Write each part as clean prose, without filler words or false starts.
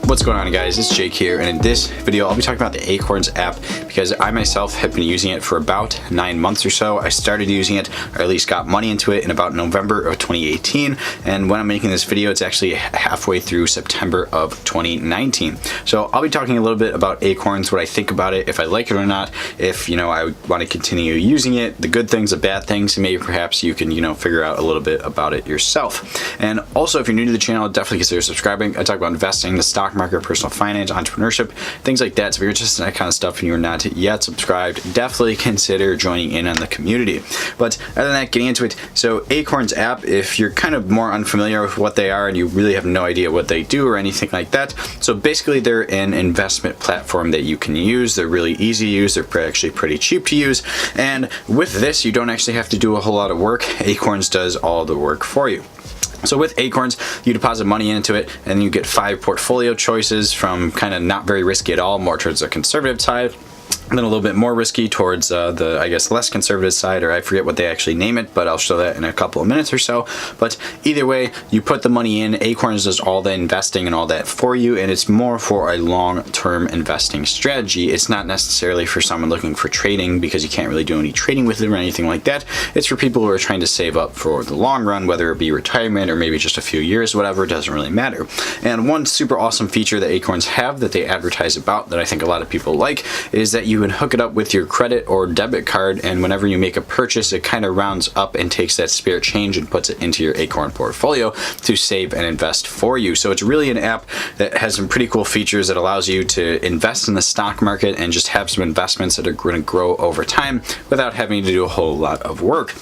What's going on, guys? It's Jake here, and in this video I'll be talking about the Acorns app because I myself have been using it for about 9 months or so. I started using it, or at least got money into it, in about November of 2018, and when I'm making this video it's actually halfway through September of 2019. So I'll be talking a little bit about Acorns, what I think about it, if I like it or not, if I want to continue using it, the good things, the bad things, and maybe perhaps you can figure out a little bit about it yourself. And also, if you're new to the channel, definitely consider subscribing. I talk about investing, the stock market, personal finance, entrepreneurship, things like that. So if you're interested in that kind of stuff and you're not yet subscribed, definitely consider joining in on the community. But other than that, getting into it, so Acorns app, if you're kind of more unfamiliar with what they are and you really have no idea what they do or anything like that, so basically they're an investment platform that you can use. They're really easy to use. They're actually pretty cheap to use, and with this you don't actually have to do a whole lot of work. Acorns does all the work for you. So with Acorns, you deposit money into it and you get 5 portfolio choices, from kind of not very risky at all, more towards the conservative side, and then a little bit more risky towards the, I guess, less conservative side, or I forget what they actually name it, but I'll show that in a couple of minutes or so. But either way, you put the money in, Acorns does all the investing and all that for you, and it's more for a long-term investing strategy. It's not necessarily for someone looking for trading, because you can't really do any trading with it or anything like that. It's for people who are trying to save up for the long run, whether it be retirement or maybe just a few years, whatever, it doesn't really matter. And one super awesome feature that Acorns have that they advertise about that I think a lot of people like is that you can hook it up with your credit or debit card, and whenever you make a purchase, it kind of rounds up and takes that spare change and puts it into your Acorn portfolio to save and invest for you. So it's really an app that has some pretty cool features that allows you to invest in the stock market and just have some investments that are going to grow over time without having to do a whole lot of work.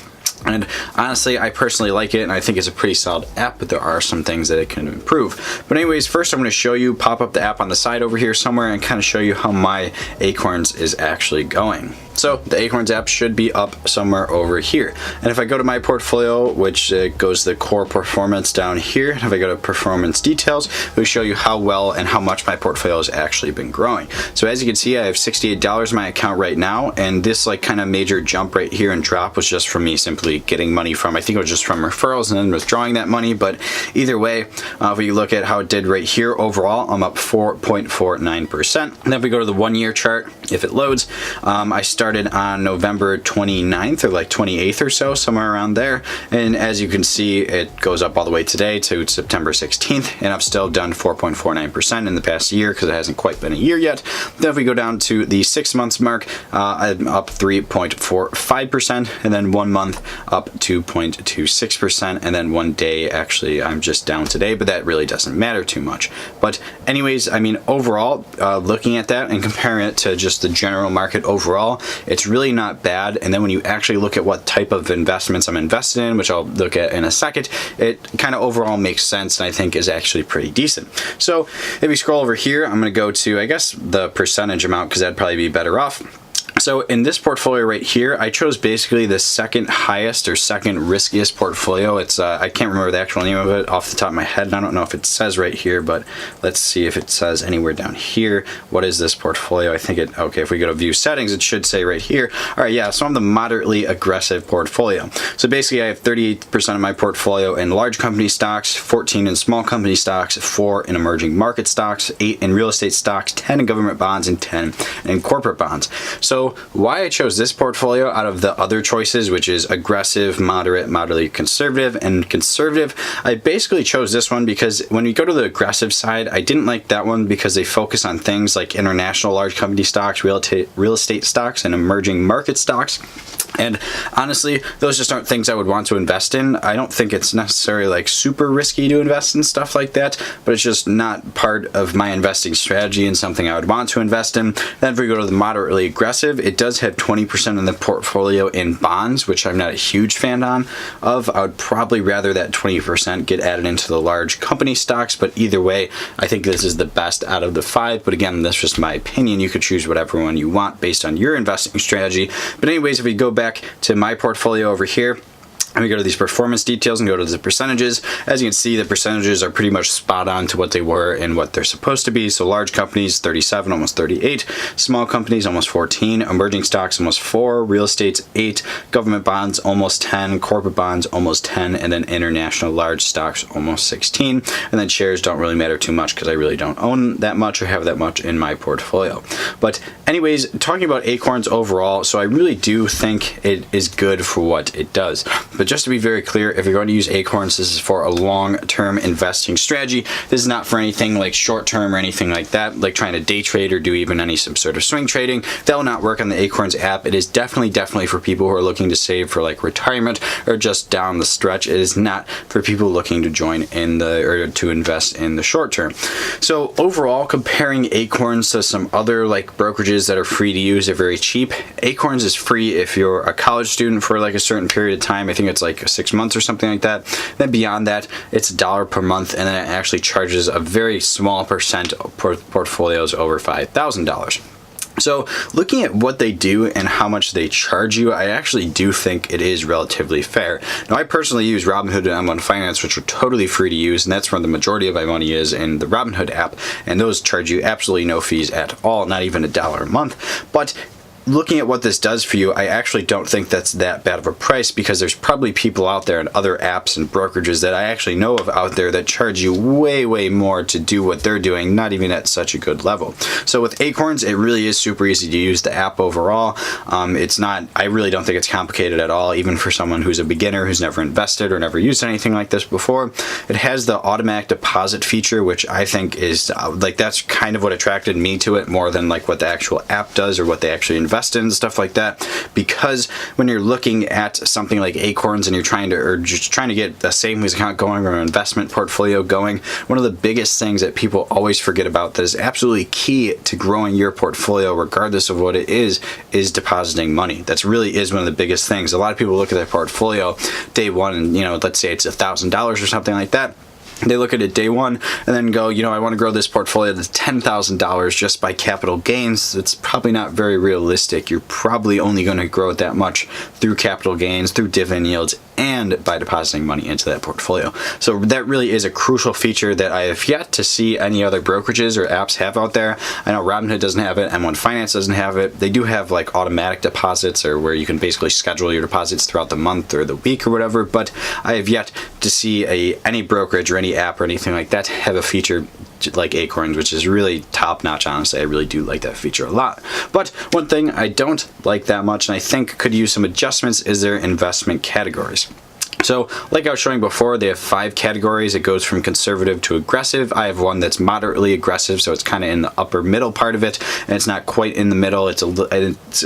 And honestly, I personally like it, and I think it's a pretty solid app, but there are some things that it can improve. But anyways, first I'm going to show you, pop up the app on the side over here somewhere, and kind of show you how my Acorns is actually going. So the Acorns app should be up somewhere over here. And if I go to my portfolio, which goes to the core performance down here, if I go to performance details, it will show you how well and how much my portfolio has actually been growing. So as you can see, I have $68 in my account right now, and this kind of major jump right here and drop was just from me simply getting money from, I think it was just from referrals and then withdrawing that money. But either way, if we look at how it did right here, overall I'm up 4.49%. And then if we go to the 1 year chart, if it loads, I started on November 29th or like 28th or so, somewhere around there, and as you can see, it goes up all the way today to September 16th, and I've still done 4.49% in the past year because it hasn't quite been a year yet. Then if we go down to the 6 months mark, I'm up 3.45%, and then 1 month up 2.26%, and then 1 day, actually I'm just down today, but that really doesn't matter too much. But anyways, I mean, overall, looking at that and comparing it to just the general market overall, it's really not bad. And then when you actually look at what type of investments I'm invested in, which I'll look at in a second, it kind of overall makes sense, and I think is actually pretty decent. So if we scroll over here, I'm going to go to, I guess, the percentage amount, because that'd probably be better off. So in this portfolio right here, I chose basically the second highest or second riskiest portfolio. It's I can't remember the actual name of it off the top of my head, and I don't know if it says right here, but let's see if it says anywhere down here. What is this portfolio? I think it, okay, if we go to view settings, it should say right here. All right, yeah, so I'm the moderately aggressive portfolio. So basically I have 38% of my portfolio in large company stocks, 14 in small company stocks, 4 in emerging market stocks, 8 in real estate stocks, 10 in government bonds, and 10 in corporate bonds. So why I chose this portfolio out of the other choices, which is aggressive, moderate, moderately conservative, and conservative, I basically chose this one because when you go to the aggressive side, I didn't like that one because they focus on things like international large company stocks, real estate stocks, and emerging market stocks. And honestly, those just aren't things I would want to invest in. I don't think it's necessarily like super risky to invest in stuff like that, but it's just not part of my investing strategy and something I would want to invest in. Then if we go to the moderately aggressive, it does have 20% of the portfolio in bonds, which I'm not a huge fan of. I would probably rather that 20% get added into the large company stocks, but either way, I think this is the best out of the 5. But again, that's just my opinion. You could choose whatever one you want based on your investing strategy. But anyways, if we go back to my portfolio over here, And we go to these performance details and go to the percentages. As you can see, the percentages are pretty much spot on to what they were and what they're supposed to be. So large companies, 37, almost 38. Small companies, almost 14. Emerging stocks, almost 4. Real estate's 8. Government bonds, almost 10. Corporate bonds, almost 10. And then international large stocks, almost 16. And then shares don't really matter too much because I really don't own that much or have that much in my portfolio. But anyways, talking about Acorns overall, so I really do think it is good for what it does. But just to be very clear, if you're going to use Acorns, this is for a long-term investing strategy. This is not for anything like short-term or anything like that, like trying to day trade or do even any some sort of swing trading. That will not work on the Acorns app. It is definitely for people who are looking to save for like retirement or just down the stretch. It is not for people looking to join in the or to invest in the short term. So overall, comparing Acorns to some other like brokerages that are free to use, they're very cheap. Acorns is free if you're a college student for like a certain period of time. I think it's like 6 months or something like that. Then beyond that, it's $1 per month, and then it actually charges a very small percent of portfolios over $5,000. So looking at what they do and how much they charge you, I actually do think it is relatively fair. Now, I personally use Robinhood and M1 Finance, which are totally free to use, and that's where the majority of my money is in the Robinhood app, and those charge you absolutely no fees at all, not even $1 a month. But looking at what this does for you, I actually don't think that's that bad of a price, because there's probably people out there and other apps and brokerages that I actually know of out there that charge you way more to do what they're doing, not even at such a good level. So with Acorns, it really is super easy to use the app overall. It's not, I really don't think it's complicated at all, even for someone who's a beginner who's never invested or never used anything like this before. It has the automatic deposit feature, which I think is like, that's kind of what attracted me to it more than like what the actual app does or what they actually invest in, stuff like that. Because when you're looking at something like Acorns and you're trying to, or just trying to get a savings account going or an investment portfolio going, one of the biggest things that people always forget about that is absolutely key to growing your portfolio, regardless of what it is depositing money. That's really is one of the biggest things. A lot of people look at their portfolio day one and, you know, let's say it's $1,000 or something like that. They look at it day one and then go, you know, I want to grow this portfolio to $10,000 just by capital gains. It's probably not very realistic. You're probably only going to grow it that much through capital gains, through dividend yields, and by depositing money into that portfolio. So that really is a crucial feature that I have yet to see any other brokerages or apps have out there. I know Robinhood doesn't have it, M1 Finance doesn't have it. They do have like automatic deposits, or where you can basically schedule your deposits throughout the month or the week or whatever, but I have yet to see any brokerage or any app or anything like that have a feature like Acorns, which is really top notch. Honestly, I really do like that feature a lot. But one thing I don't like that much, and I think could use some adjustments, is their investment categories. So like I was showing before, they have 5 categories. It goes from conservative to aggressive. I have one that's moderately aggressive, so it's kind of in the upper middle part of it, and it's not quite in the middle. It's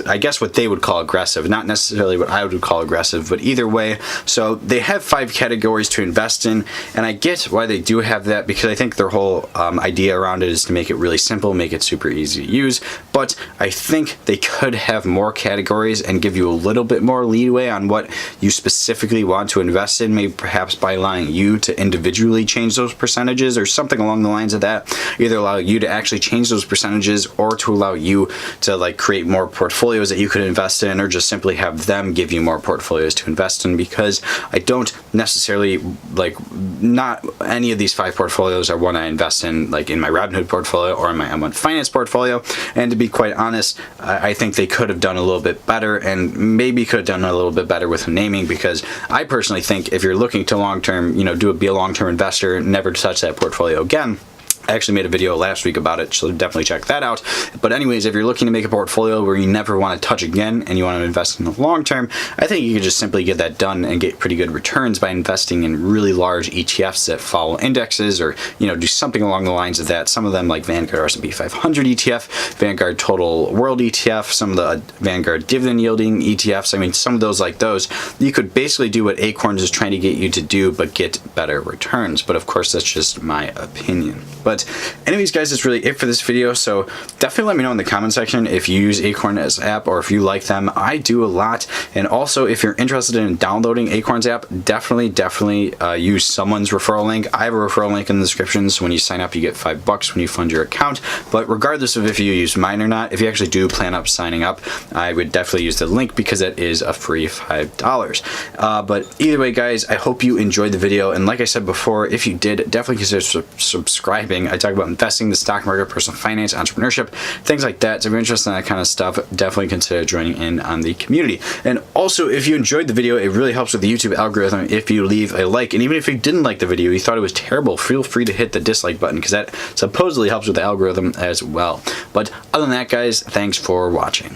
I guess what they would call aggressive, not necessarily what I would call aggressive, but either way. So they have 5 categories to invest in, and I get why they do have that, because I think their whole idea around it is to make it really simple, make it super easy to use. But I think they could have more categories and give you a little bit more leeway on what you specifically want to invest in, maybe perhaps by allowing you to individually change those percentages or something along the lines of that. Either allow you to actually change those percentages, or to allow you to like create more portfolios that you could invest in, or just simply have them give you more portfolios to invest in. Because I don't necessarily like, not any of these 5 portfolios are one I invest in, like in my Robinhood portfolio or in my M1 Finance portfolio. And to be quite honest, I think they could have done a little bit better, and maybe could have done a little bit better with naming, because I personally think if you're looking to long-term, you know, be a long-term investor, never touch that portfolio again. I actually made a video last week about it, so definitely check that out. But anyways, if you're looking to make a portfolio where you never want to touch again and you want to invest in the long term, I think you can just simply get that done and get pretty good returns by investing in really large ETFs that follow indexes, or, you know, do something along the lines of that. Some of them like Vanguard S&P 500 ETF, Vanguard Total World ETF, some of the Vanguard dividend yielding ETFs. I mean, some of those like those, you could basically do what Acorns is trying to get you to do, but get better returns. But of course, that's just my opinion. But But anyways, guys, that's really it for this video. So definitely let me know in the comment section if you use Acorns app or if you like them. I do a lot. And also, if you're interested in downloading Acorns app, definitely use someone's referral link. I have a referral link in the description, so when you sign up, you get $5 when you fund your account. But regardless of if you use mine or not, if you actually do plan up signing up, I would definitely use the link because it is a free $5. But either way, guys, I hope you enjoyed the video. And like I said before, if you did, definitely consider subscribing. I talk about investing, the stock market, personal finance, entrepreneurship, things like that. So if you're interested in that kind of stuff, definitely consider joining in on the community. And also, if you enjoyed the video, it really helps with the YouTube algorithm if you leave a like. And even if you didn't like the video, you thought it was terrible, feel free to hit the dislike button because that supposedly helps with the algorithm as well. But other than that, guys, thanks for watching.